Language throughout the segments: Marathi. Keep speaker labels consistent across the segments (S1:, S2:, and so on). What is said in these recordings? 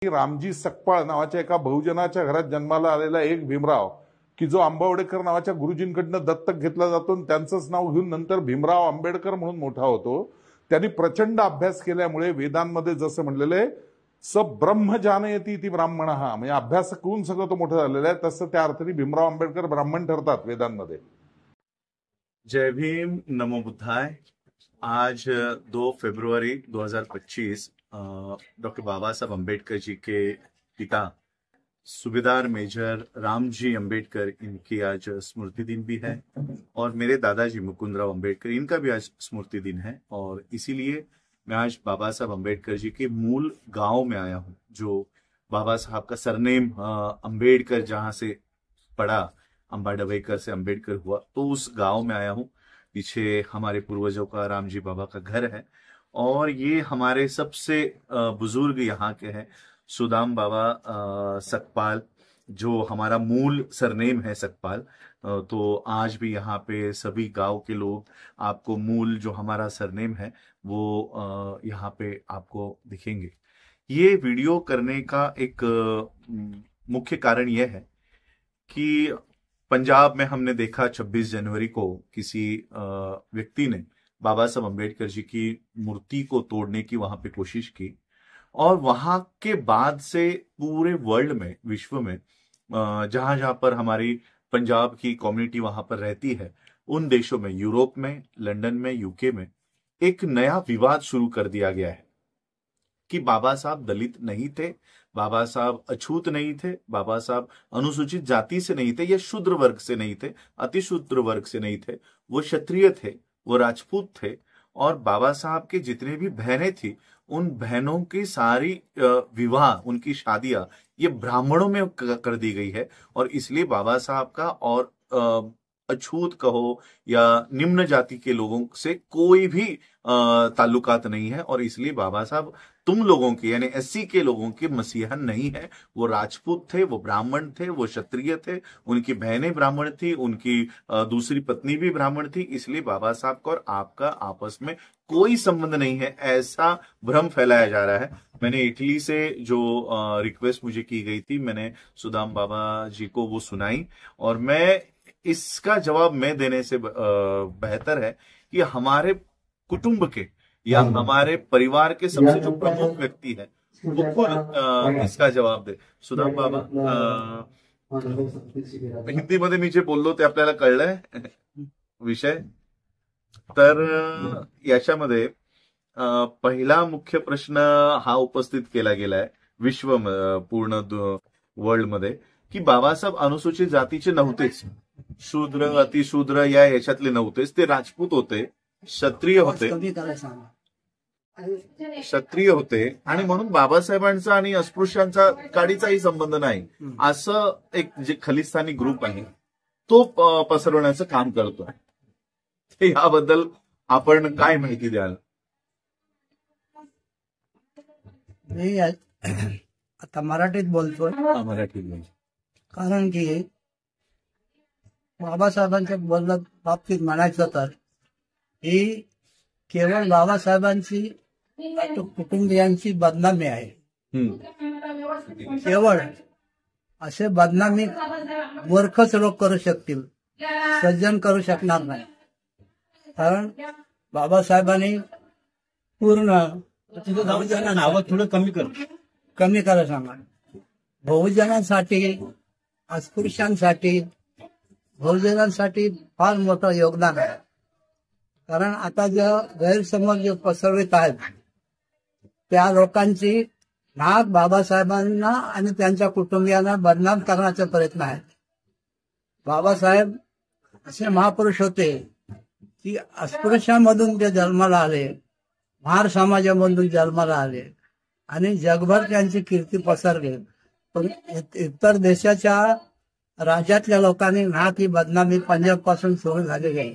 S1: रामजी सकपाळ नावाच्या एका बहुजनाच्या घरात जन्माला आलेला एक भीमराव, की जो आंबावडेकर नावाच्या गुरुजींकडनं दत्तक घेतला जातो आणि त्यांचंच नाव घेऊन नंतर भीमराव आंबेडकर म्हणून मोठा होतो. त्यांनी प्रचंड अभ्यास केल्यामुळे वेदांमध्ये जसं म्हणलेलं आहे स ब्रह्म जानयती ती ब्राह्मण, हा म्हणजे अभ्यास करून सगळं तो मोठं झालेला आहे, तसं त्या अर्थाने भीमराव आंबेडकर ब्राह्मण ठरतात वेदांमध्ये.
S2: जय भीम, नमो बुद्धाय. आज 2 फरवरी 2025 डॉक्टर बाबा साहब अम्बेडकर जी के पिता सूबेदार मेजर रामजी अम्बेडकर, इनकी आज स्मृति दिन भी है और मेरे दादाजी मुकुंदराव अम्बेडकर, इनका भी आज स्मृति दिन है. और इसीलिए मैं आज बाबा साहब अम्बेडकर जी के मूल गांव में आया हूं, जो बाबा साहब का सरनेम अम्बेडकर जहां से पड़ा, अंबाडवेकर से अम्बेडकर हुआ, तो उस गांव में आया हूं. पीछे हमारे पूर्वजों का रामजी बाबा का घर है और ये हमारे सबसे बुजुर्ग यहाँ के हैं सुदाम बाबा सकपाल, जो हमारा मूल सरनेम है सकपाल. तो आज भी यहाँ पे सभी गांव के लोग आपको मूल जो हमारा सरनेम है वो यहाँ पे आपको दिखेंगे. ये वीडियो करने का एक मुख्य कारण यह है कि पंजाब में हमने देखा 26 जनवरी को किसी व्यक्ति ने बाबा साहब अम्बेडकर जी की मूर्ति को तोड़ने की वहां पे कोशिश की और वहां के बाद से पूरे वर्ल्ड में, विश्व में जहां जहां पर हमारी पंजाब की कम्युनिटी वहां पर रहती है, उन देशों में, यूरोप में, लंदन में, यूके में एक नया विवाद शुरू कर दिया गया है कि बाबा साहब दलित नहीं थे, बाबा साहब अछूत नहीं थे, बाबा साहब अनुसूचित जाति से नहीं थे, या शूद्र वर्ग से नहीं थे, अतिशूद्र वर्ग से नहीं थे, वो क्षत्रिय थे, वो राजपूत थे. और बाबा साहब के जितने भी बहनें थी, उन बहनों की सारी विवाह, उनकी शादियां ये ब्राह्मणों में कर दी गई है. और इसलिए बाबा साहब का और अछूत कहो या निम्न जाति के लोगों से कोई भी ताल्लुकात नहीं है. और इसलिए बाबा साहब तुम लोगों के, यानी एससी के लोगों के मसीहा नहीं है. वो राजपूत थे, वो ब्राह्मण थे, वो क्षत्रिय थे, उनकी बहनें ब्राह्मण थी, उनकी दूसरी पत्नी भी ब्राह्मण थी. इसलिए बाबा साहब का और आपका आपस में कोई संबंध नहीं है, ऐसा भ्रम फैलाया जा रहा है. मैंने इटली से जो रिक्वेस्ट मुझे की गई थी, मैंने सुदाम बाबा जी को वो सुनाई और मैं इसका जवाब मैं देने से बेहतर है कि हमारे कुटुंब के या हमारे परिवार के सबसे जो प्रमुख व्यक्ती है वो खुद इसका जवाब दे. सुदाम बाबा, हिंदीमध्ये मी जे बोललो ते आपल्याला कळलंय विषय. तर याच्यामध्ये पहिला मुख्य प्रश्न हा उपस्थित केला गेलाय विश्व पूर्ण वर्ल्ड मध्ये की बाबासाहेब अनुसूचित जातीचे नव्हतेच, शूद्र अतिशूद्र या याच्यातले नव्हतेच, ते राजपूत होते, क्षत्रिय होते आणि म्हणून बाबासाहेबांचा आणि अस्पृश्यांचा काडीचाही संबंध नाही असं एक जे खलिस्तानी ग्रुप आहे तो पसरवण्याचं काम करतोय. याबद्दल आपण काय माहिती द्याल?
S3: मी आता मराठीत बोलतोय.
S2: मराठीत बोल.
S3: कारण की बाबासाहेबांच्या बाबतीत म्हणायचं तर ही केवळ बाबासाहेबांची कुटुंबियांची बदनामी आहे. केवळ असे बदनामी मूर्खच लोक करू शकतील, सज्जन करू शकणार नाही. कारण बाबासाहेबांनी पूर्ण
S4: नावं थोडं
S3: कमी करा सांगा. बहुजनांसाठी, अस्पृश्यांसाठी, बहुजनांसाठी फार मोठं योगदान आहे. कारण आता जो गैरसमज जे पसरवित आहेत त्या लोकांची नाक बाबासाहेबांना आणि त्यांच्या कुटुंबियांना बदनाम करण्याचा प्रयत्न आहे. बाबासाहेब असे महापुरुष होते की अस्पृश्यांमधून ते जन्माला आले, महार समाजामधून जन्माला आले आणि जगभर त्यांची कीर्ती पसरली. पण इतर देशाच्या राज्यातल्या लोकांनी नाक ही बदनामी पंजाब पासून सुरू झालेली आहे.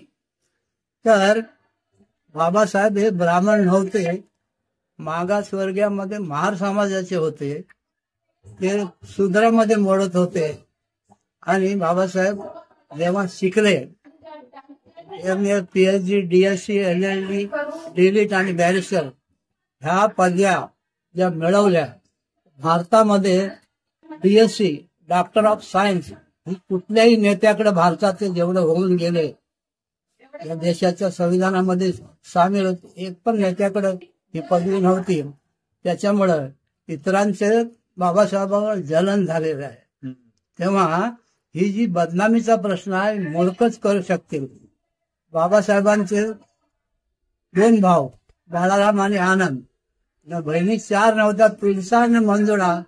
S3: तर बाबासाहेब हे ब्राह्मण नव्हते, मागासवर्गीयामध्ये महार समाजाचे होते, ते शूद्रामध्ये मोडत होते. आणि बाबासाहेब जेव्हा शिकले, MA, PhD, DSc, LLD, DLIT आणि बॅरिस्टर ह्या पदव्या ज्या मिळवल्या भारतामध्ये BSc डॉक्टर ऑफ सायन्स ही कुठल्याही नेत्याकडे भारताचे जेवढे होऊन गेले या देशाच्या संविधानामध्ये सामील एक पण नेत्याकडे ही पदवी नव्हती. त्याच्यामुळं इतरांचे बाबासाहेबांवर जलन झालेलं आहे. तेव्हा ही जी बदनामीचा प्रश्न आहे मोडकच करू शकतील. बाबासाहेबांचे 2 भाऊ बाळाराम आणि आनंद, बहिणी 4 नव्हत्या, तुळसा आणि मंजुळा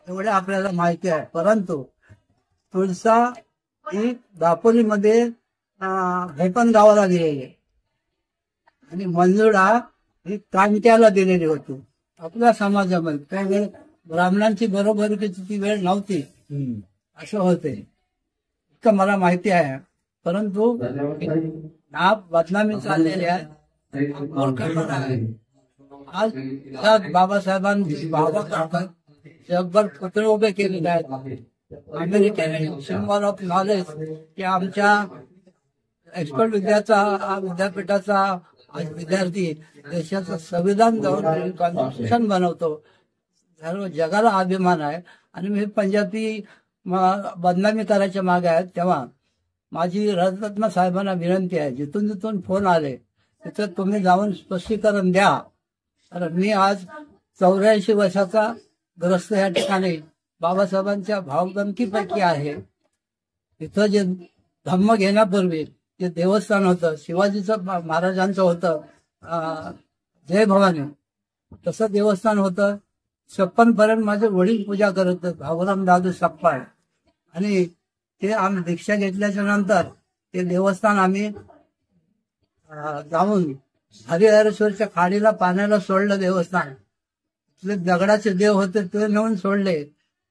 S3: एवढे आपल्याला माहिती आहे. परंतु तुळसा ही दापोलीमध्ये भेपण गावाला दिलेली आणि मंजुळा ही कांट्याला दिलेली होती. आपल्या समाजामध्ये त्यावेळी ब्राह्मणांची बरोबरीची ती वेळ नव्हती असं होते, इतकं मला माहिती आहे. परंतु हा बदनामी चाललेली आहे. आज बाबासाहेबांनी भावा करतात, जगभर पुतळे उभे केलेले आहेत. अमेरिकेने सिम्बॉल ऑफ नॉलेज की आमच्या एक्सपर्ट विद्यापीठाचा आज विद्यार्थी देशाचं संविधान जाऊन कॉन्स्टिट्यूशन बनवतो. सर्व जगाला अभिमान आहे. आणि मी पंजाबी बदनामी करायच्या मागे आहेत. तेव्हा माझी रत्न साहेबांना विनंती आहे, जिथून जिथून फोन आले तिथं तुम्ही जाऊन स्पष्टीकरण द्या. कारण मी आज 84 वर्षाचा ग्रस्त या ठिकाणी बाबासाहेबांच्या भावगमकीपैकी आहे. तिथं जे धम्म घेण्यापूर्वी जे देवस्थान होतं शिवाजीचं महाराजांचं होतं जय भवानी, तसं देवस्थान होतं. 56 पर्यंत माझे वडील पूजा करत होते, भाऊराम दादू सप्पाळ. आणि ते आम्ही दीक्षा घेतल्याच्या नंतर ते देवस्थान आम्ही जाऊन हरिहरेश्वरच्या खाडीला पाण्याला सोडलं. देवस्थान इथले दगडाचे देव होते ते नेऊन सोडले.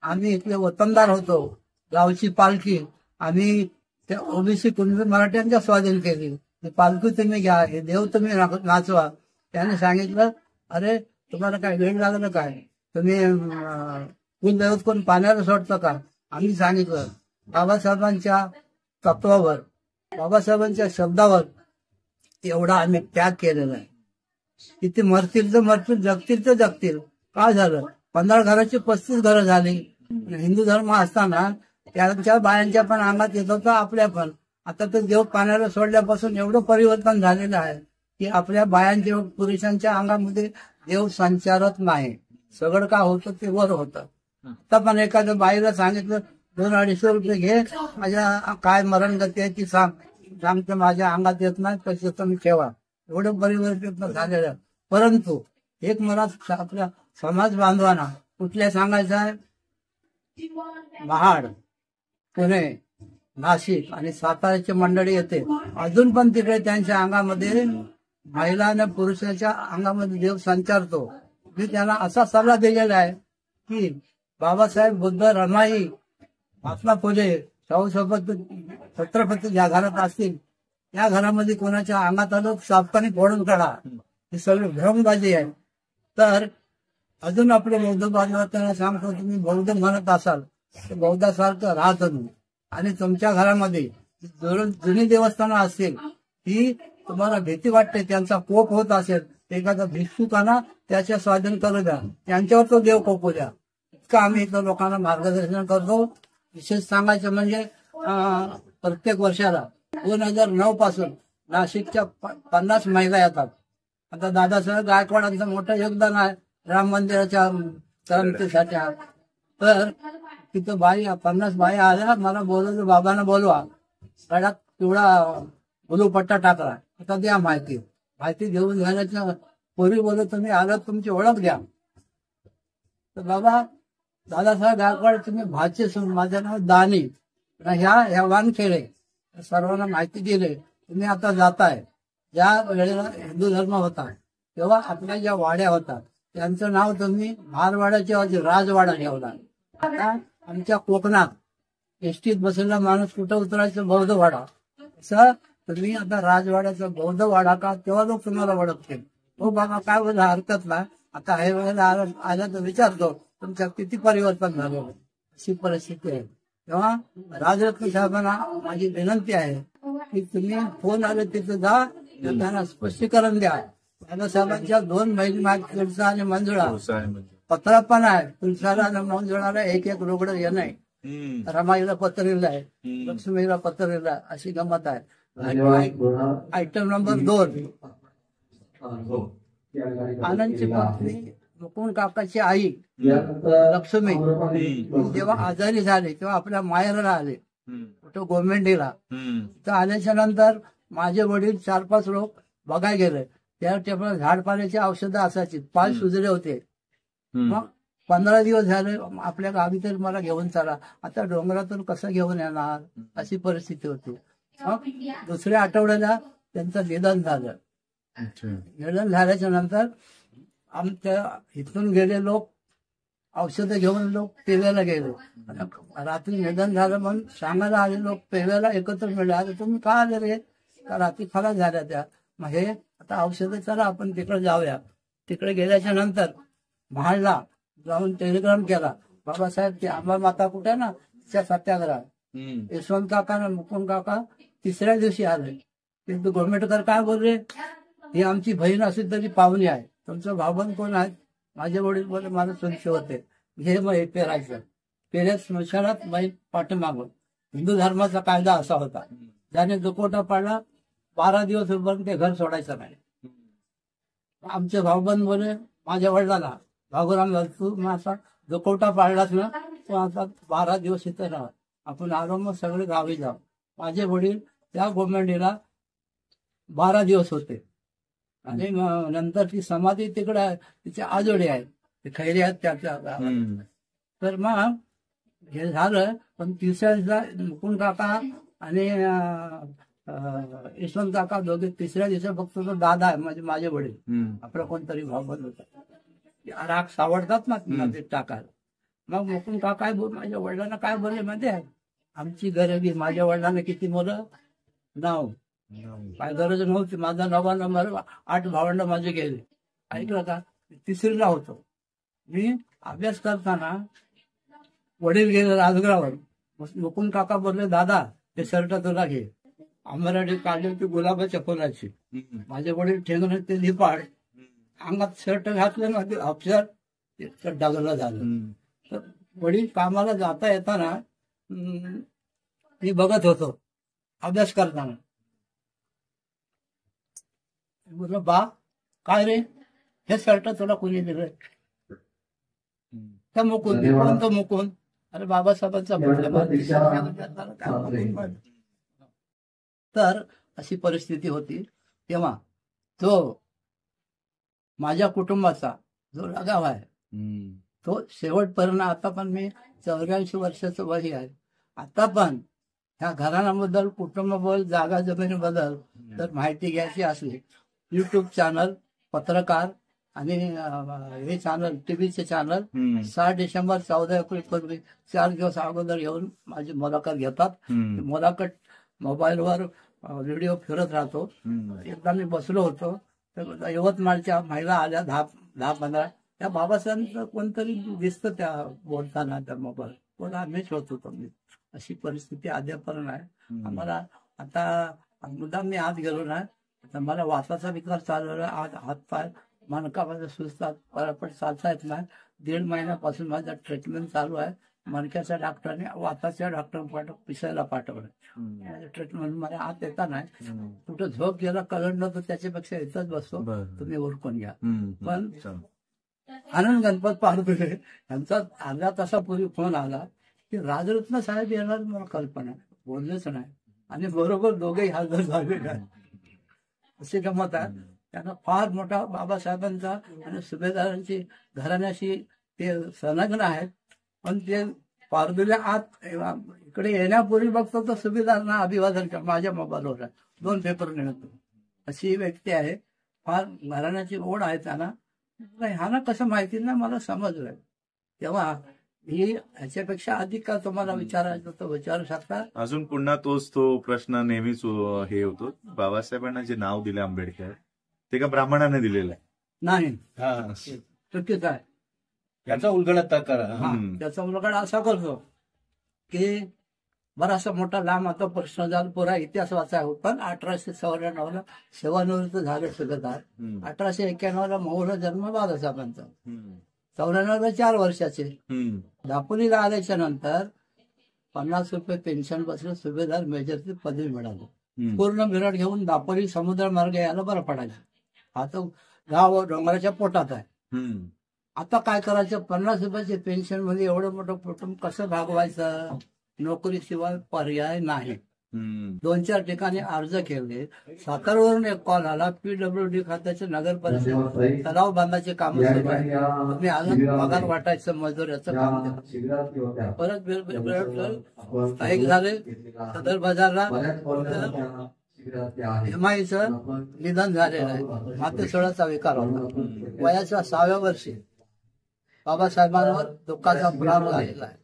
S3: आम्ही इथले वतनदार होतो. गावची पालखी आम्ही त्या ओबीसी कुणबी मराठ्यांच्या स्वाधीन केली. पालखी तुम्ही घ्या, हे देव तुम्ही नाचवा. त्याने सांगितलं, अरे तुम्हाला काय वेळ लागलं काय, तुम्ही कुलदैवत कोण पाण्याला सोडतं का. आम्ही सांगितलं बाबासाहेबांच्या तत्वावर, बाबासाहेबांच्या शब्दावर एवढा आम्ही त्याग केलेला आहे. किती मरतील तर मरतील, जगतील तर जगतील. काय झालं, 15 घराची 35 घरं झाली. हिंदू धर्म असताना त्यांच्या बायांच्या पण अंगात येत होता, आपल्या पण. आता तर देव पाण्याला सोडल्यापासून एवढं परिवर्तन झालेलं आहे की आपल्या बायांच्या पुरुषांच्या अंगामध्ये देव संचारत नाही. सगळं का होतं ते वर होतं. आता पण एखाद्या बाईला सांगितलं 200-250 रुपये घे, माझ्या काय मरण गती आहे ती सांगते, माझ्या अंगात येत नाही, तसं तुम्ही ठेवा. एवढं परिवर्तन झालेलं आहे. परंतु एक मला आपल्या समाज बांधवांना कुठल्या सांगायचं आहे, महाड, पुणे, नाशिक आणि साताऱ्याची मंडळी येते, अजून पण तिकडे त्यांच्या अंगामध्ये महिला आणि पुरुषाच्या अंगामध्ये देव संचारतो. मी त्यांना असा सल्ला दिलेला आहे की बाबासाहेब, बुद्ध, रमाई, महात्मा फुले, शाहूसोबत छत्रपती ज्या घरात असतील त्या घरामध्ये कोणाच्या अंगात आलं सापकाने फोडून काढा. ही सगळी भ्रमबाजी आहे. तर अजून आपले बौद्ध बांधव त्यांना सांगतो, तुम्ही बौद्ध म्हणत असाल तर बौद्धासारखं राहा तुम्ही. आणि तुमच्या घरामध्ये जुनी देवस्थानं असतील ती तुम्हाला भीती वाटते, त्यांचा कोप होत असेल, एखादा भिक्षुकांना त्याच्या स्वाधीन करू द्या, त्यांच्यावर तो देव कोपू द्या. इतकं आम्ही इथं लोकांना मार्गदर्शन करतो. विशेष सांगायचं म्हणजे प्रत्येक वर्षाला 2009 पासून नाशिकच्या 50 महिला येतात. आता दादासाहेब गायकवाडांचं मोठं योगदान आहे राम मंदिराच्या क्रांतीसाठी. तर तिथं 50 बाई आल्या, मला बोलवलं, बाबांना बोलवा, गळ्यात पिवळा गुलूपट्टा टाकला, आता द्या माहिती घेऊन जाण्याच्या पूर्वी बोलत, तुम्ही आलात, तुमची ओळख द्या. तर बाबा दादासाहेब गायकवाड, तुम्ही भाचे, माझं नाव दानी, ह्या वानखेडे, सर्वांना माहिती दिली. तुम्ही आता जाताय. ज्या वेळेला हिंदू धर्म होता तेव्हा आपल्या ज्या वाड्या होत्या त्यांचं नाव तुम्ही मारवाड्याच्या ऐवजी राजवाडा ठेवला. आता आमच्या कोकणात एसटीत बसलेला माणूस कुठं उतरायचं, बौद्धवाडा, असं तुम्ही आता राजवाड्याचा बौद्धवाडा का, तेव्हा लोक तुम्हाला ओळखतील. हो बाबा काय बोला, हरकत नाही. आता हे वेळेला आला तर विचारतो तुमच्या किती परिवर्तन झालं, अशी परिस्थिती आहे. तेव्हा राजरत्न साहेबांना माझी विनंती आहे की तुम्ही फोन आले तिथे जा, त्यांना स्पष्टीकरण द्या. दादासाहेबांच्या 2 बहिणी तुळसा आणि मंजुळा पत्रा पण आहे तुळसाला नमवून जोडायला एक एक रोगडं हे नाही. रमाईला पत्र लिहिलं आहे, लक्ष्मीला पत्र लिहिलं आहे, अशी गमत आहे. आयटम नंबर 2, आनंदची पत्नी मुकुंद काकाची आई लक्ष्मी जेव्हा आजारी झाले तेव्हा आपल्या माहेरला आले, कुठं गोमेंडीला. तर आल्याच्या नंतर माझे वडील 4-5 लोक बघायला गेले. त्या टेबल झाडपाल्याची औषधं असायची, पाय सुजले होते. मग 15 दिवस झाले आपल्या गावी तर मला घेऊन चला, आता डोंगरातून कसं घेऊन येणार अशी परिस्थिती होती. मग दुसऱ्या आठवड्याला त्यांचं निधन झालं. निधन झाल्याच्या नंतर आमच्या इथून गेले लोक औषधं घेऊन लोक पेव्याला गेले. रात्री निधन झालं म्हणून सांगायला आले लोक पेव्याला एकत्र मिळले. अरे तुम्ही का आले रे? का रात्री खराब झाल्या त्या. मग हे आता औषधं चला आपण तिकडे जाऊया. तिकडे गेल्याच्या नंतर महाडला जाऊन टेलिग्राम केला, बाबासाहेब ती आंबा माता कुठे ना तिच्या सत्याग्रह. यशवंत काका आणि मुकुंद काका 3ऱ्या दिवशी आले. किंतु गोमेटकर काय बोलले, ही आमची बहीण असेल तरी पाहुणी आहे, तुमचं भावबंद कोण आहे? माझे वडील बोलले मला संशय होते, हे मग हे पेरायचं. पेऱ्या स्मशानात माई पाठीमागून. हिंदू धर्माचा कायदा असा होता, ज्याने दुकोटा पाडला 12 दिवस उभं ते घर सोडायचं नाही. आमचे भाऊबंद बोले माझ्या वडिलांना, भागोराम तू असा दुकोटा पाळलाच ना तो आता 12 दिवस इथे राहा, आपण आलो मग सगळे गावी जाऊ. माझे वडील त्या गोमेंडीला 12 दिवस होते. आणि नंतर ती समाधी तिकडे आहे, तिचे आजोडे आहेत, ते खैरे आहेत त्याच्या गावात. तर मग हे झालं. पण 3ऱ्या दिवसा मुकुंद काका आणि यशवंत काका दोघे 3ऱ्या दिवसा फक्त तो दादा आहे म्हणजे माझे वडील, आपला कोणतरी भावबंद होता, राग सावडतात ना ते टाकायला. मग मुकुंद काका काय बोल, माझ्या वडिलांना काय बोलले माहिती आहे, आमची गरिबी. माझ्या वडिलांना किती मुलं? 9. काय गरज नव्हती. माझा 9वा नंबर, 8 भावंड माझे गेले. ऐकलं का? 3रीला होतो मी. अभ्यास करताना वडील गेले राजगरावर. मुकुंद काका बोलले दादा ते शर्ट तुला घे. आंबराडी काढली होती गुलाबाच्या फुलाची. माझे वडील ठेवून ते लिपाड अंगात शर्ट घातलं ना, ते अक्षर डागलं झालं. तर वडील कामाला जाता येताना मी बघत होतो अभ्यास करताना. बोललो बा काय रे, हे शर्ट तुला कोणी दिलंय? त्या मुकुंद. कोणतं मुकुंद? अरे बाबासाहेबांचा. तर अशी परिस्थिती होती. तेव्हा तो माझ्या कुटुंबाचा जो लगाव आहे तो शेवटपर्यंत. आता पण मी 84 वर्षाचं वय आहे. आता पण ह्या घराण्याबद्दल, कुटुंबाबद्दल, जागा जमिनीबद्दल जर माहिती घ्यायची असली, युट्यूब चॅनल, पत्रकार आणि हे चॅनल, टीव्हीचे चॅनल 6 डिसेंबर 14 एप्रिल पूर्वी 4 दिवस अगोदर येऊन माझी मुलाखत घेतात. मुलाखत मोबाईलवर व्हिडिओ फिरत राहतो. एकदा मी बसलो होतो तर यवतमाळच्या महिला आल्या 10-15. त्या बाबासाहेबांचं कोणतरी दिसतं त्या बोलताना त्या मोबाईल बोला, मीच होत होतो मी. अशी परिस्थिती अद्यापर्यंत आहे आम्हाला. आता मुद्दाम मी आत गेलो नाही. आता मला वासाचा विकार चालू आहे. आज हातपाय मणका माझ्या सुचतात, परापट चालता येत नाही. 1.5 महिन्यापासून माझा ट्रीटमेंट चालू आहे. मणक्याच्या डॉक्टरने वाताच्या डॉक्टर पिसायला पाठवलं. ट्रीटमेंट मला आत येता नाही. कुठं झोप गेला कळलं तर त्याच्यापेक्षा इथंच बसतो, तुम्ही ओळखून घ्या. पण आनंद गणपत पारदुले यांचा अर्ध्या तासापूर्वी फोन आला की राजरत्न साहेब येणार. मला कल्पना बोललेच नाही. आणि बरोबर दोघेही हजर झाले नाही. अशी गमत आहे. त्यांना फार मोठा बाबासाहेबांचा आणि सुभेदारांची घराण्याशी ते संलग्न आहेत. पण ते पारदुल्या आत इकडे येण्यापूर्वी बघतो तर सुभेदारांना अभिवादन माझ्या मोबाईलवर 2 पेपर मिळतो. अशी व्यक्ती आहे. फार घराण्याची ओढ आहे त्यांना. ह्याला कसं माहिती नाही मला समजलं. तेव्हा ही ह्याच्यापेक्षा अधिक का तुम्हाला विचारायचं तर विचारू शकता.
S2: अजून पुन्हा तो प्रश्न नेहमीच हे होतो, बाबासाहेबांना जे नाव दिले आंबेडकर ते का ब्राह्मणाने दिलेलं आहे?
S3: नाही, चुकीचं आहे.
S4: याचा उलगडा करा.
S3: त्याचा उलगडा असा करतो की बराचसा मोठा लांब आता प्रश्न झाला, पुरा इतिहास वाचाय. पण 1894ला सेवानिवृत्त झाले सुभेदार. 1891ला मौला जन्म बाबासाहेबांचा. 94ला 4 वर्षाचे.
S2: हम्म.
S3: दापोलीला आल्याच्या नंतर 50 रुपये पेन्शन बसलं, सुभेदार मेजरची पदवी मिळाली.
S2: हम्म.
S3: पूर्ण विराट घेऊन दापोली समुद्र मार्ग यायला बरं पडायचं. आता गाव डोंगराच्या पोटात आहे.
S2: हम्म.
S3: आता काय करायचं, 50 रुपयाचे पेन्शन मध्ये एवढं मोठं कुटुंब कसं भागवायचं? नोकरीशिवाय पर्याय नाही.
S2: हम्म.
S3: 2-4 ठिकाणी अर्ज केले. सातारावरून एक कॉल आला, PWD खात्याचे नगर परिषद तलाव बांधाचे काम सुरू आहे, तुम्ही अजून पगार वाटायचं मजुऱ्याचं काम द्या. परत स्थायिक झाले. सदर बाजारला हेमाईचं निधन झालेलं आहे. मातेसोळाचा विकार होता. वयाच्या 6व्या वर्षी बाबासाहेबांवर दुःखाचा प्राण झालेला आहे.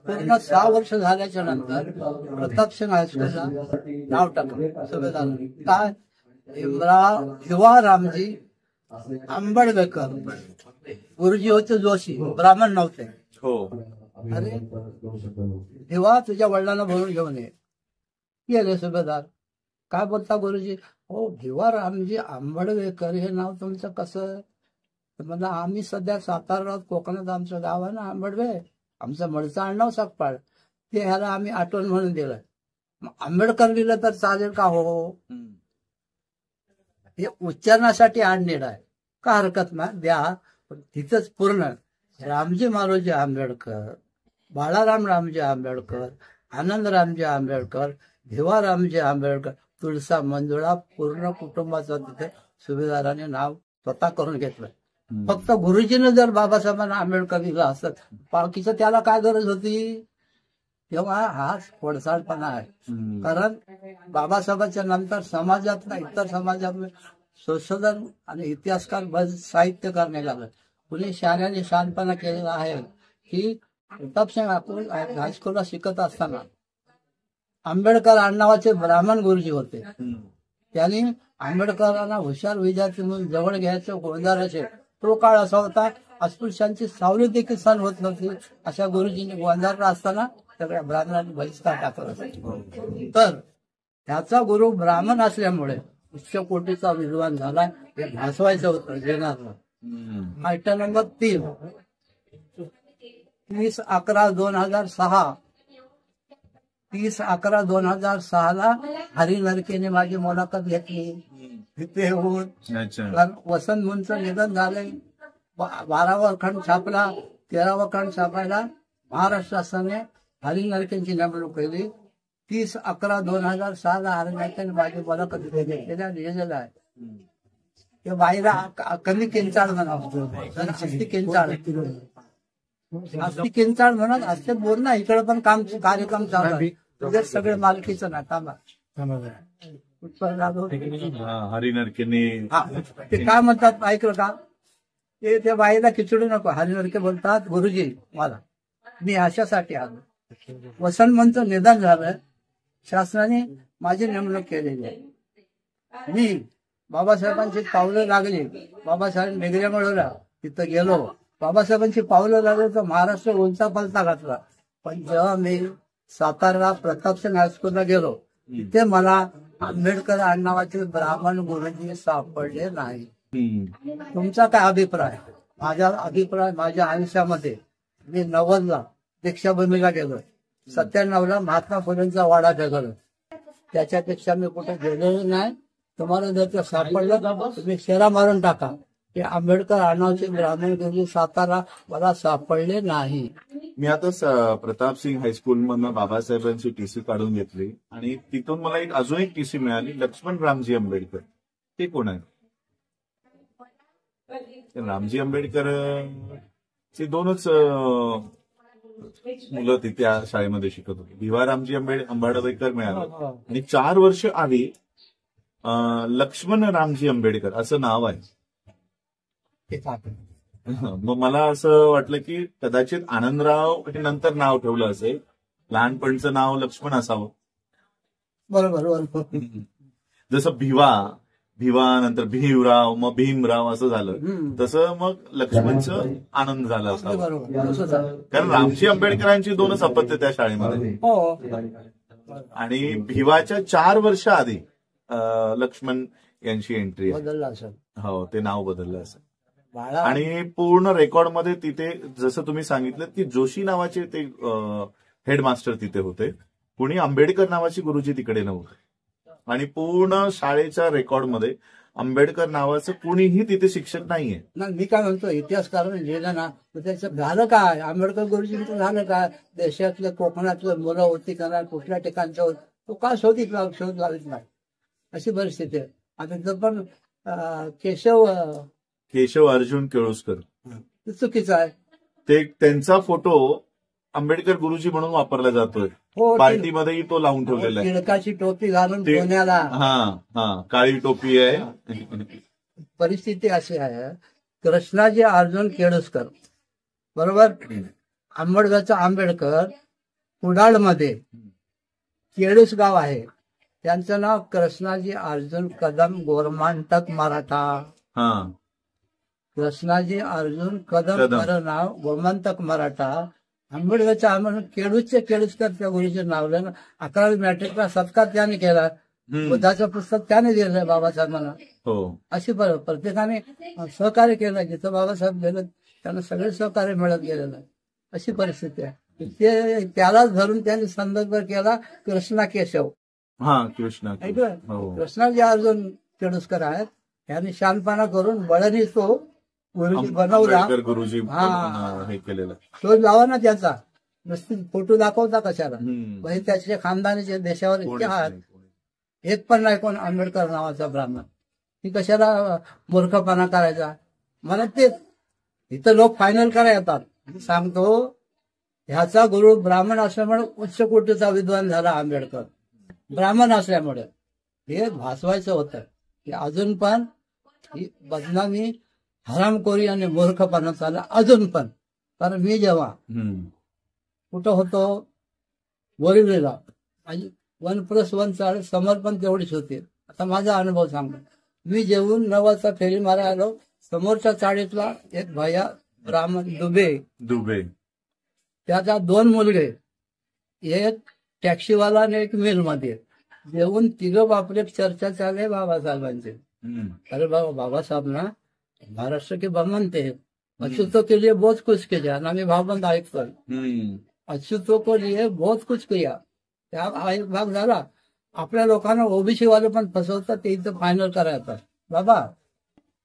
S3: पूर्ण 6 वर्ष झाल्याच्या नंतर प्रतापसिंग हायस्कूलला नाव टाकलं सुभेदार. काय? हिवा रामजी आंबेडकर. गुरुजी होते जोशी, ब्राह्मण नव्हते.
S2: हो.
S3: अरे हिवा तुझ्या वडिलांना बोलून घेऊन गेले सुभेदार. काय बोलता गुरुजी? हो, हिवा रामजी आंबेडकर हे नाव तुमचं कसं? म्हणजे आम्ही सध्या सातारा कोकणात आमचं गाव आहे ना आंबडवे, आमचं मडचं आडनाव सकपाळ, ते ह्याला आम्ही आठवण म्हणून दिलं. आंबेडकर दिलं तर चालेल का? हो, हे उच्चारणासाठी आणलेलं आहे, का हरकत नाही, द्या. पण तिथंच पूर्ण रामजी मारोजी आंबेडकर, बाळाराम रामजी आंबेडकर, आनंद रामजी आंबेडकर, भिवा रामजी आंबेडकर, तुळसा मंजुळा पूर्ण कुटुंबाचं तिथे सुभेदाराने नाव स्वतः करून घेतलं. फक्त गुरुजीनं जर बाबासाहेबांना आंबेडकर दिलं असत, पालखीचं त्याला काय गरज होती? तेव्हा हा खोडसाळपणा आहे. कारण बाबासाहेबांच्या नंतर समाजात इतर समाजात संशोधन आणि इतिहासकार साहित्य करणे लागलं. कुणी शहाण्याने शहाणपणा केलेला आहे की प्रतापसिंग हायस्कूलला शिकत असताना आंबेडकर आडनावाचे ब्राह्मण गुरुजी होते. त्यांनी आंबेडकरांना हुशार विद्यार्थी म्हणून जवळ घ्यायचं गोंधाराचे. तो काळ असा होता, अस्पृश्यांची सावली देखील सहन होत नव्हती. अशा गुरुजींनी गोंधारला असताना सगळ्या ब्राह्मणांनी बहिष्कार टाकला. तर त्याचा गुरु ब्राह्मण असल्यामुळे उच्च कोटीचा विद्वान झाला. हे भासवायचं होतं जेनारला. Item number 3, 30/11/2006. 30/11/2006 ला हरी नरकेने माझी मुलाखत घेतली तिथे होऊन. वसंत मुंचं निधन झालंय. 12वा खंड छापला. 13वा खंड छापायला महाराष्ट्र शासनाने हरी नरकेंची नेमणूक केली. 30/11/2006 ला हरी नरकेने माझी मुलाखत घेतलेल्या लिहिलेलं आहे. ते बाईला कमी किंचाळ म्हणा, अस्थि किंचाळ म्हणत असते बोल ना. इकडे पण काम कार्यक्रम चालू आहे. तुझे सगळे मालकीचं ना थांबा.
S2: हरी नरकेने
S3: ते काय म्हणतात ऐकलं का? ते त्या बाईला खिचडू नको. हरी नरके बोलतात, गुरुजी मला मी अशासाठी आलो, वसंत मनचं निधन झालं, शासनाने माझी नेमणूक केलेली आहे. मी बाबासाहेबांची पावलं लागली. बाबासाहेब मेघऱ्या मिळवल्या, तिथं गेलो. बाबासाहेबांची पावलं लागली तर महाराष्ट्र उंचा पलटा घातला. पण जेव्हा मी सातारा प्रतापसिंग हायस्कूलला गेलो, तिथे मला आंबेडकर आडनावाचे ब्राह्मण गुरुजी सापडले नाही. तुमचा काय अभिप्राय? माझ्या आयुष्यामध्ये मी 90ला दीक्षाभूमीला गेलो, 97ला महात्मा फुलेंचा वाडा जगलो. त्याच्यापेक्षा मी कुठे गेलेलो नाही. तुम्हाला जर ते सापडलं तुम्ही शेरा मारून टाका. ते आंबेडकर आडनावाचे ब्राह्मण गुरुजी सातारा मला सापडले नाही.
S2: मी आता प्रतापसिंग हायस्कूल मधनं बाबासाहेबांची टीसी काढून घेतली आणि तिथून मला अजून एक टीसी मिळाली, लक्ष्मण रामजी आंबेडकर. ते कोण आहे? रामजी आंबेडकर चे 2च मुलं तिथे शाळेमध्ये शिकत होती. भिवा रामजी आंबेडकर मिळालं आणि 4 वर्ष आधी लक्ष्मण रामजी आंबेडकर असं नाव आहे. मग मला असं वाटलं की कदाचित आनंदराव हे नंतर नाव ठेवलं असेल, लहानपणचं नाव लक्ष्मण असावं.
S3: बरोबर.
S2: जसं भिवा नंतर भीमराव, मग भीमराव असं झालं, तसं मग लक्ष्मणचं आनंद झाला असावं. कारण रामजी आंबेडकरांची 2च अपत्य त्या शाळेमध्ये. आणि भिवाच्या 4 वर्ष आधी लक्ष्मण यांची एंट्री आहे.
S3: बदलला असेल.
S2: हो, ते नाव बदललं असेल.
S3: बाळा
S2: आणि पूर्ण रेकॉर्डमध्ये तिथे जसं तुम्ही सांगितलं की जोशी नावाचे ते हेडमास्टर तिथे होते, कुणी आंबेडकर नावाचे गुरुजी तिकडे नव्हते. आणि पूर्ण शाळेच्या रेकॉर्डमध्ये आंबेडकर नावाचं कुणीही तिथे शिक्षक नाहीये.
S3: ना मी काय म्हणतो, इतिहासकारांनी लिहिलं ना, तर त्याचं झालं काय? आंबेडकर गुरुजींचं झालं काय? देशातलं कोकणातलं मुलं होती का नाही, कुठल्या ठिकाणच्या होत, तो का शोध लावित नाही, अशी परिस्थिती आहे. आता जर पण
S2: केशव अर्जुन केळुसकर
S3: ते चुकीचं आहे.
S2: ते त्यांचा फोटो आंबेडकर गुरुजी म्हणून वापरला जातोय.
S3: हो,
S2: पार्टीमध्येही तो लावून ठेवलेला आहे.
S3: टिळकाची टोपी घालून
S2: ते-
S3: पुण्याला.
S2: हा काळी टोपी आहे.
S3: परिस्थिती अशी आहे, कृष्णाजी अर्जुन केळुसकर बरोबर, आंबेडकरचा आंबेडकर, कुडाळमध्ये केळूस गाव आहे, त्यांचं नाव कृष्णाजी अर्जुन कदम गोरमांतक मराठा.
S2: हा
S3: कृष्णाजी अर्जुन कदम
S2: कदम.
S3: खरं नाव गोरमांतक मराठा. आंबेडकरच्या आंबेडकर केळूसकर त्या गुरुजीचं नाव लिहिलं. 11वी मॅट्रिकला सत्कार त्याने केला. बुद्धाचं पुस्तक त्याने दिलं बाबासाहेबांना.
S2: हो
S3: अशी प्रत्येकाने सहकार्य केलं. जिथं बाबासाहेब गेलं त्यांना सगळे सहकार्य मिळत गेलेलं आहे. अशी परिस्थिती आहे. ते त्यालाच धरून त्यांनी संदर्भ केला कृष्णा केशव.
S2: हा कृष्णा
S3: ऐकलं?
S2: हो
S3: कृष्णाजी अर्जुन केळुसकर आहेत. त्यांनी शानपणा करून बळणी तो गुरुजी बनवला.
S2: आंबेडकर गुरुजी
S3: हा.
S2: हे केलेलं.
S3: शोध लावा ना त्याचा, नुसती फोटो दाखवता कशाला?
S2: हम्म.
S3: म्हणजे त्याच्या खानदानीचे देशावर इतके
S2: कोणीच
S3: आहेत,
S2: नाही.
S3: एक पण नाही कोण आंबेडकर नावाचा ब्राह्मण. ही कशाला मूर्खपणा करायचा? मला तेच इथं लोक फायनल करायला येतात. मी सांगतो, ह्याचा गुरु ब्राह्मण असल्यामुळे उच्च कोटीचा विद्वान झाला आंबेडकर. ब्राह्मण असल्यामुळे हे भासवायचं होतं की अजून पण ही बदनामी, हरामखोरी आणि मूर्खपणा चालला अजून पण. कारण मी जेव्हा कुठं होतो बोरिवलीला, 1+1 चाळ समर्पण तेवढीच होते. आता माझा अनुभव सांगतो. मी जेवून 9 वाजता फेरी मारायला आलो, समोरच्या चाळीतला एक भैया ब्राह्मण दुबे, त्याचा 2 मुलगे, एक टॅक्सीवाला आणि एक मिलमध्ये, जेवून तिघं बापले चर्चा चालले बाबासाहेबांची. अरे बाबासाहेब ना महाराष्ट्र के बमन थे, अछूतों के लिए बहुत कुछ किया ना. मी भावबंद ऐकतो, अछूतों के लिए बहुत कुछ किया. त्या हा एक भाग झाला. आपल्या लोकांना ओबीसी वाले पण फसवतात, ते इथं फायनल करायचं. बाबा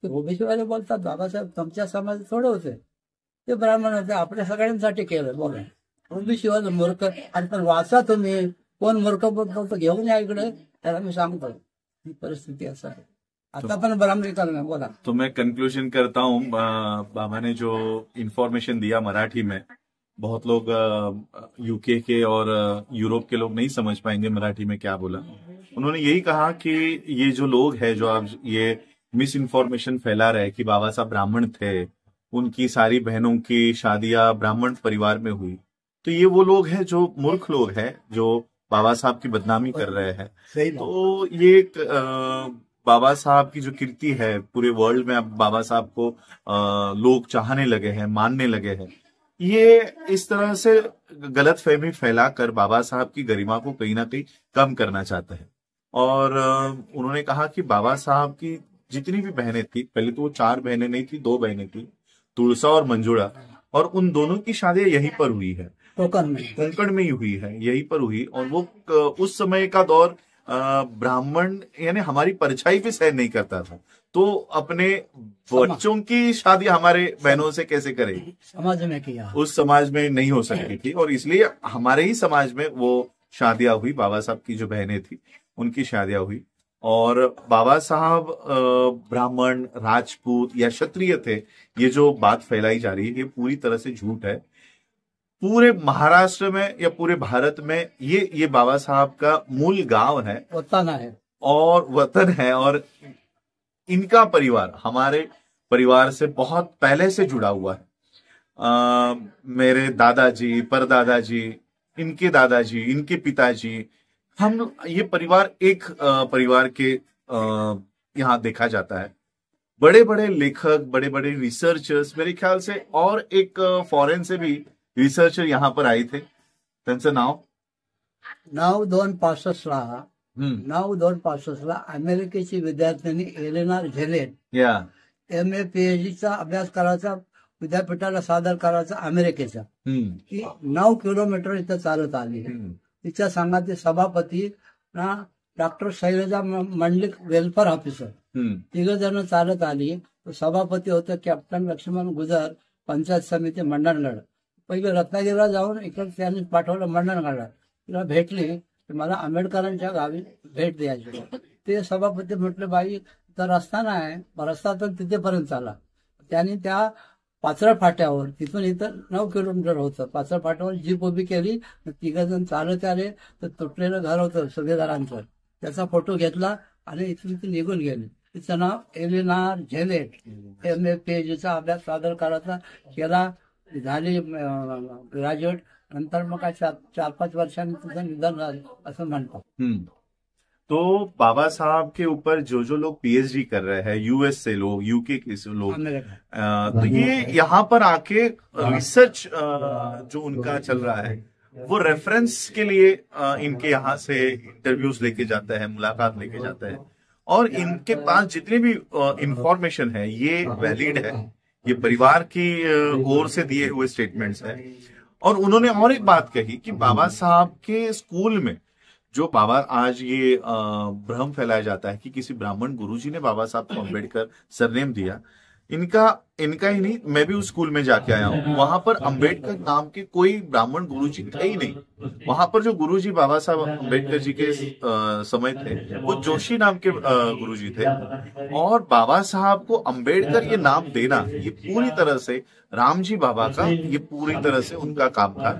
S3: ते ओबीसी वाले बोलतात बाबासाहेब तुमच्या समाजात थोडे होते, ते ब्राह्मण होते, आपल्या सगळ्यांसाठी केलं. बोला ओबीसी वाले मूर्ख. आणि पण वाचा तुम्ही, कोण मूर्ख बोलतो घेऊन या इकडे, त्याला मी सांगतो. ही परिस्थिती असं आहे. आता पण ब्राह्मणीकरण. बोला.
S2: तो मैं कंक्लूजन करता हूँ. बाबा ने जो इन्फॉर्मेशन दिया मराठी में, बहुत लोग यूके के और यूरोप के लोग नहीं समझ पाएंगे मराठी में क्या बोला. उन्होंने यही कहा कि ये जो लोग हैं जो अब ये मिस इन्फॉर्मेशन फैला रहे कि बाबा साहब ब्राह्मण थे, उनकी सारी बहनों की शादियां ब्राह्मण परिवार में हुई, तो ये वो लोग हैं जो मूर्ख लोग हैं जो बाबा साहब की बदनामी कर रहे हैं. तो ये बाबा साहब की जो कीर्ति है पूरे वर्ल्ड में, अब बाबा साहब को लोग चाहने लगे हैं, मानने लगे हैं. ये इस तरह से गलत फहमी फैलाकर बाबा साहब की गरिमा को कहीं ना कहीं कम करना चाहते हैं. और उन्होंने कहा कि बाबा साहब की जितनी भी बहनें थी, पहले तो वो 4 बहनें नहीं थी, 2 बहनें थी, तुलसा और मंजुळा, और उन दोनों की शादी यहीं पर हुई है, कोंकण में ही हुई है, यहीं पर हुई. और वो उस समय का दौर ब्राह्मण यानी हमारी परछाई भी सहन नहीं करता था, तो अपने बच्चों की शादी हमारे बहनों से कैसे करेगी?
S3: समाज में किया,
S2: उस समाज में नहीं हो सकती थी. और इसलिए हमारे ही समाज में वो शादियां हुई. बाबा साहब की जो बहनें थी उनकी शादियां हुई. और बाबा साहब ब्राह्मण, राजपूत या क्षत्रिय थे, ये जो बात फैलाई जा रही है ये पूरी तरह से झूठ है. पूरे महाराष्ट्र में या पूरे भारत में ये बाबा साहब का मूल गांव है,
S3: वतन है
S2: और वतन है. और इनका परिवार हमारे परिवार से बहुत पहले से जुड़ा हुआ है. मेरे दादाजी, परदादाजी, इनके दादाजी, इनके पिताजी, हम ये परिवार एक परिवार के यहाँ देखा जाता है. बड़े बड़े लेखक, बड़े बड़े रिसर्चर्स, मेरे ख्याल से और एक फॉरेन से भी रिसर्चर यहाँ पर आए थे. त्यांचं नाव
S3: 9/2/65 ला अमेरिकेची विद्यार्थिनी एलेना झेलेट,
S2: या
S3: MA PhD चा अभ्यास करायचा, विद्यापीठाला सादर करायचा अमेरिकेचा. ती 9 किलोमीटर इथं चालत आली. तिच्या संघाचे सभापती ना doctor Shailaja Mandlik welfare officer, तिघ जण चालत आली. सभापती होते कॅप्टन लक्ष्मण गुजर, पंचायत समिती मंडणगड. पहिले रत्नागिरीला जाऊन इकडे त्यांनी पाठवलं मंडणगडला. तिला भेटली की मला आंबेडकरांच्या गावी भेट द्यायची. ते सभापती म्हटले बाई तर रस्ता नाही, रस्ता तर तिथेपर्यंत चाला. त्यांनी त्या पाचळ फाट्यावर, तिथून इथं 9 किलोमीटर होतं, पाचळ फाट्यावर जीप उभी केली. तिघ जण चालत आले. तर तुटलेलं घर होतं सुभेदारांचं, त्याचा फोटो घेतला आणि इथून ते निघून गेले. तिचं नाव एलिनार झेलेट. MA PhD चा अभ्यास सादर करायचा केला, झाली ग्रॅज्युएट. नंतर मग काय 4-5 वर्षांनी तिचं निधन झालं असं म्हणतात.
S2: तो बाबा साहब के ऊपर जो जो लोग PhD कर रहे हैं, US से लोग, UK के लोग, तो ये यहाँ पर आके रिसर्च जो उनका चल रहा है वो रेफरेंस के लिए इनके यहाँ से इंटरव्यूज लेके जाते हैं, मुलाकात लेके जाते हैं, और इनके पास जितनी भी इंफॉर्मेशन है ये वैलिड है, ये परिवार की ओर से दिए हुए स्टेटमेंट्स हैं. और उन्होंने और एक बात कही कि बाबा साहब के स्कूल में जो बाबा, आज ये भ्रम फैलाया जाता है कि किसी ब्राह्मण गुरुजी ने बाबा साहब को अम्बेडकर सरनेम दिया. इनका ही नहीं, मैं भी उस स्कूल में जाके आया हूँ. वहां पर अम्बेडकर नाम के कोई ब्राह्मण गुरुजी थे ही नहीं. वहां पर जो गुरुजी बाबा साहब अम्बेडकर जी के समय थे वो जोशी नाम के गुरुजी थे. और बाबा साहब को अम्बेडकर ये नाम देना ये पूरी तरह से रामजी बाबा का, ये पूरी तरह से उनका काम था.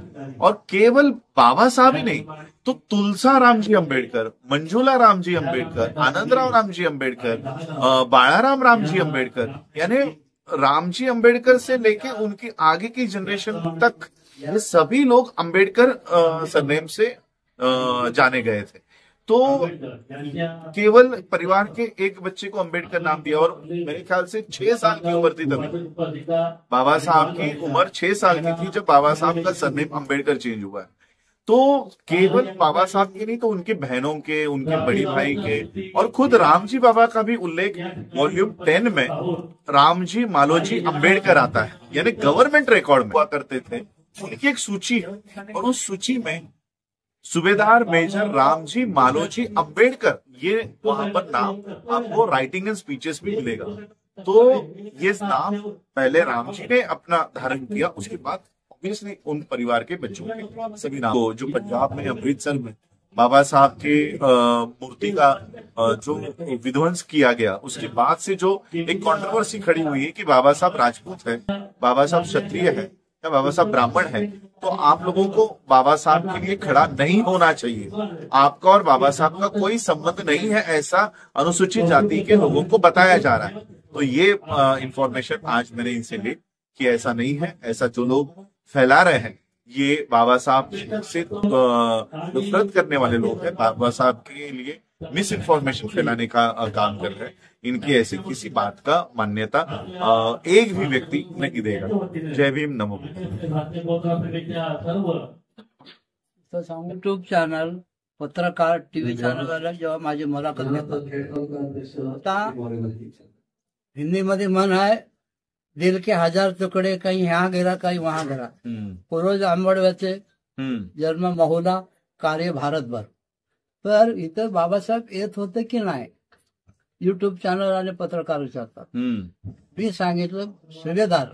S2: और केवल बाबा साहब ही नहीं, तो तुलसा रामजी अम्बेडकर, मंजुला रामजी अम्बेडकर, आनंदराव रामजी अम्बेडकर, बाळाराम रामजी अम्बेडकर, यानी रामजी अम्बेडकर से लेके उनकी आगे की जनरेशन तक ये सभी लोग अम्बेडकर सरनेम से जाने गए थे. तो केवल परिवार के एक बच्चे को अम्बेडकर नाम दिया. और मेरे ख्याल से 6 साल की उम्र थी तभी, बाबा साहब की उम्र 6 साल की थी जब बाबा साहब का सरनेम अम्बेडकर चेंज हुआ है. तो केवल बाबा साहब के नहीं, तो उनके बहनों के, उनके बड़ी भाई के, और खुद रामजी बाबा का भी उल्लेख वॉल्यूम 10 में रामजी मालोजी अम्बेडकर आता है. यानी गवर्नमेंट रिकॉर्ड में हुआ करते थे. उनकी एक सूची है और उस सूची में सूबेदार मेजर रामजी मालोजी अम्बेडकर, ये वहां पर नाम आपको राइटिंग एंड स्पीचेस भी मिलेगा. तो ये नाम पहले रामजी ने अपना धारण किया, उसके बाद ऑब्वियसली उन परिवार के बच्चों के सभी नाम. तो जो पंजाब में अमृतसर में बाबा साहब के मूर्ति का जो विध्वंस किया गया, उसके बाद से जो एक कंट्रोवर्सी खड़ी हुई है कि बाबा साहब राजपूत है, बाबा साहब क्षत्रिय है या बाबा साहब ब्राह्मण है, तो आप लोगों को बाबा साहब के लिए खड़ा नहीं होना चाहिए. आपका और बाबा साहब का कोई संबंध नहीं है, ऐसा अनुसूचित जाति के लोगों को बताया जा रहा है. तो ये इंफॉर्मेशन आज मैंने इनसे ली कि ऐसा नहीं है. ऐसा जो लोग फैला रहे हैं ये बाबा साहब से नफरत करने वाले लोग हैं, बाबा साहब के लिए मिस इन्फॉर्मेशन फैलाने का काम कर रहे हैं. इनकी ऐसी किसी बात का मान्यता एक भी व्यक्ति नहीं देगा. जय भीम, नमो.
S3: यूट्यूब चॅनल, पत्रकार, TV चॅनलवाला जेव्हा माझी मुलाखत घेतात, आता हिंदीमध्ये म्हण आहे, दिल के 1000 तुकडे, काही यहाँ गेला काही वहां गेला. पूर्वज आंबेडकरचे जन्म महुला, कार्य भारतभर. तर इथं बाबासाहेब येत होते की नाही, युट्यूब चॅनल आणि पत्रकार विचारतात. मी सांगितलं सुभेदार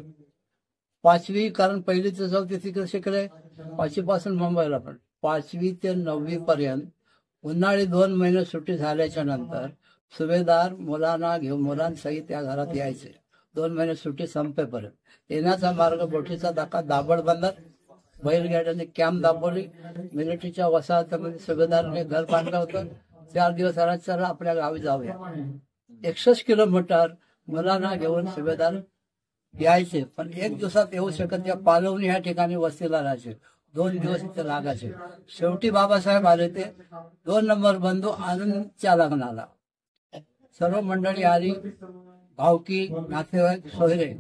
S3: 5वी, कारण 1ली ते 4थी तिकडे शिकले, 5वी पासून मुंबईला, पण 5वी ते 9वी पर्यंत उन्हाळी 2 महिने सुट्टी झाल्याच्या नंतर सुभेदार मुलांना घेऊन मुलांसहित त्या घरात यायचे. 2 महिने सुट्टी संपेपर्यंत. येण्याचा मार्ग बोटीचा धक्का, दाभड बंदर, बैलगाड्याने कॅम्प दाबवली. मिलिटरीच्या वसाहतीमध्ये सुभेदाराने घर बांधलं होतं. 4 दिवस चला आपल्या गावी जाऊया. 61 किलोमीटर मुलांना घेऊन सुभेदार यायचे, पण 1 दिवसात येऊ शकत. या पालवणी ह्या ठिकाणी वस्तीला राहायचे. 2 दिवस इथे लागायचे. शेवटी बाबासाहेब आले. ते 2 नंबर बंधू आनंदच्या लग्नाला सर्व मंडळी आली, भावकी, नातेवाईक, सोयरे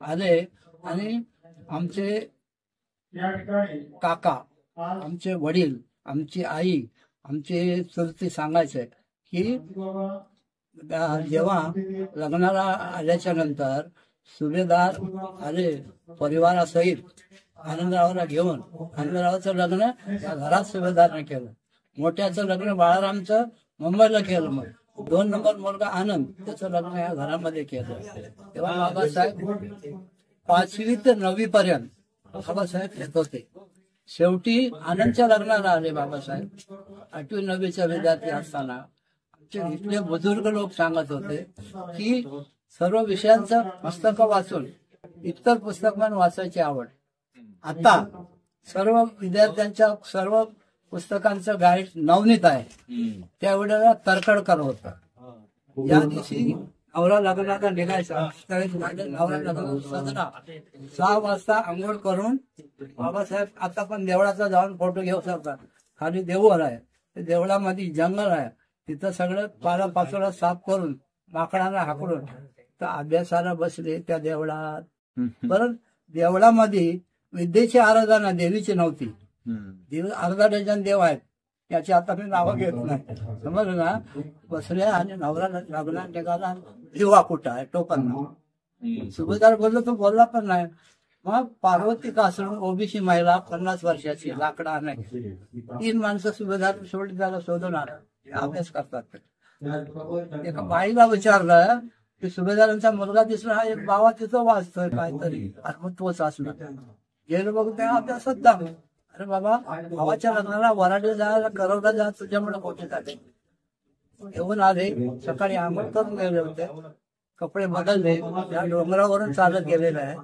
S3: आले. आणि आमचे काका, आमचे वडील, आमची आई, आमचे चुलती सांगायचे की जेव्हा लग्नाला आल्याच्या नंतर सुभेदार आले परिवारासहित आनंदरावला घेऊन. आनंदरावचं लग्न या घरात सुभेदारने केलं. मोठ्याचं लग्न बाळारामचं मुंबईला केलं. मग 2 नंबर मुलगा आनंद त्याचं लग्न या घरामध्ये केलं. तेव्हा बाबासाहेब 5वी ते 9वी पर्यंत बाबासाहेब येत होते. शेवटी आनंदच्या लग्नाला आले बाबासाहेब. 8वी 9वीच्या विद्यार्थी असताना आमचे इथले बुजुर्ग लोक सांगत होते की सर्व विषयांचं पुस्तकं वाचून इतर पुस्तक पण वाचायची आवड. आता सर्व विद्यार्थ्यांच्या सर्व पुस्तकांचं गाईड नवनीत आहे. त्यावेळेला तर्खडकर होता. या दिवशी नवरा लग्नाला निघायचा. नवरा लग्न सजरा 6 वाजता आंघोळ करून बाबासाहेब आता पण देवळाचा जाऊन फोटो घेऊ शकतात. खाली देऊळ आहे. ते देवळामध्ये जंगल आहे. तिथं सगळं पालापाचोळा साफ करून माकडांना हाकलून तर अभ्यासाला बसले त्या देवळात. परत देवळामध्ये विद्येची आराधना देवीची नव्हती. अर्धा डझन देव आहेत. याची आता मी नावं घेत नाही. समजलं ना. बसले आणि नवरा लग्नात निघाला. दिवा कुठं आहे टोपण. सुभेदार बोललो तो बोलला पण नाही. मग पार्वती कासरून ओबीसी महिला 50 वर्षाची लाकडा नाही. 3 माणसं सुभेदार शेवटी त्याला शोधून आला. अभ्यास करतात. एका बाईला विचारलं की सुभेदारांचा मुलगा दिसला. हा एक बाबा तिथं वाचतोय काहीतरी. मग तोच असला. गेलो बघ त्या अभ्यासात दाम. अरे बाबा भावाच्या लग्नाला वराडे जायला करवला जा तुझ्यामुळे मोठे झाले. येऊन आले. सकाळी आंघोळ करून गेले होते. कपडे बदलले. या डोंगरावरून चालत गेलेलं आहे.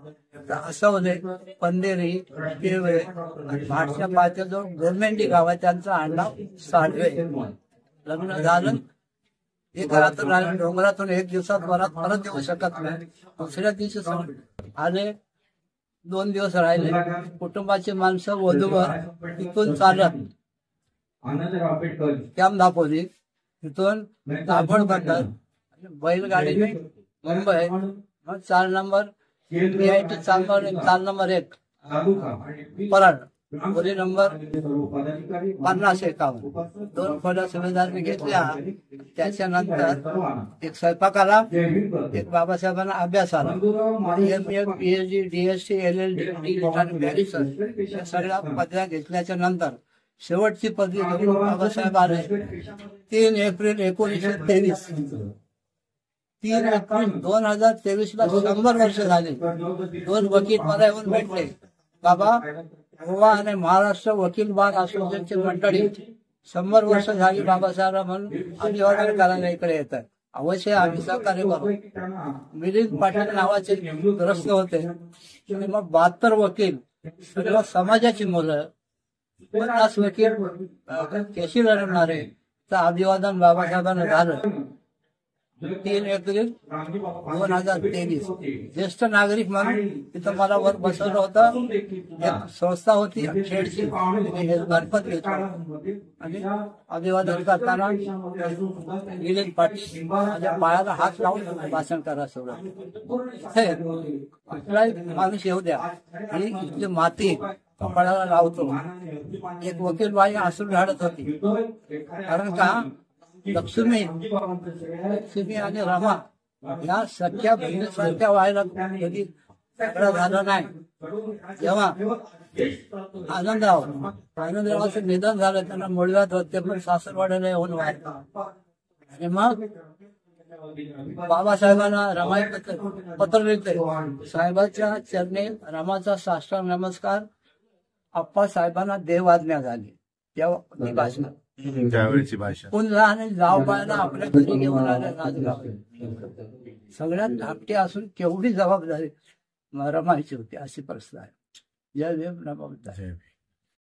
S3: तर असं होते पंधेरी केळवे आणि भाटच्या पायथ्या जो गव्हर्नमेंट गाव आहे त्यांचं आडनाव साडवे. लग्न झालं. एक रात्र राहिले. डोंगरातून 1 दिवसात वरात परत येऊ शकत नाही. दुसऱ्या दिवशी आले. 2 दिवस राहिले. कुटुंबाची माणसं वधूवर तिथून चालत कॅम्प दापोली तिथून दाभोळ करतात. बैलगाडीने मुंबई. मग 4 नंबर PIT 4 नंबर 1 परळ. खोली नंबर 50-51. 2 खोल्या सुभेदारने घेतल्या. त्याच्यानंतर एक स्वयंपाकाला एक बाबासाहेबांना अभ्यासाला MA PhD DSc LLD आणि मॅरिसन या सगळ्या पदव्या घेतल्याच्या नंतर शेवटची पदवी घेऊन बाबासाहेब आले. 3 एप्रिल 1923. 3 एप्रिल 2023ला 100 वर्ष झाले. 2 वकील मला येऊन भेटले. बाबा गोवा आणि महाराष्ट्र वकील बार असोसिएशनची मंडळी 100 वर्ष झाली बाबासाहेब म्हणून अभिवादन करायला इकडे येतात. अवश्य आम्ही सहकार्य करू. मिलिंद पाटील नावाचे ग्रस्त होते. आणि मग 72 वकील सर्व समाजाची मुलं 50 वकील केशी लढवणारे तर अभिवादन बाबासाहेबांना झालं. 3 एप्रिल 2023. ज्येष्ठ नागरिक म्हणून तिथं मला वर बसवलं होतं. एक संस्था होती खेडची. गणपत घेतला आणि अभिवादन करताना मिलिंद पाटील माझ्या पायाला हात लावून भाषण करा. सोडा कुठलाही माणूस येऊ द्या आणि इथली माती कपाळाला लावतो. एक वकील बाई असून राहत होती. कारण का लक्ष्मी आणि रमा या सख्या बहिणीसारख्या व्हायला कधी सगळं झालं नाही. जेव्हा आनंदरावाचं निधन झालं त्यांना मुळव्यात होते पण सासरवाड्याला येऊन व्हायला. आणि मग बाबासाहेबांना रमा पत्र लिहिते. साहेबांच्या चरणी रमाचा साष्टांग नमस्कार. आप्पा साहेबांना देवाज्ञा झाली. तेव्हा भाषण
S2: त्यावेळेची भाषा
S3: पुन्हा आणि जावबाईला आपल्या घरी घेऊन आले राजगाव. सगळ्यात धाकटे असून केवढी जबाबदारी रमायची होती अशी परिस्थिती आहे. जय भीम. नमो बुद्धाय.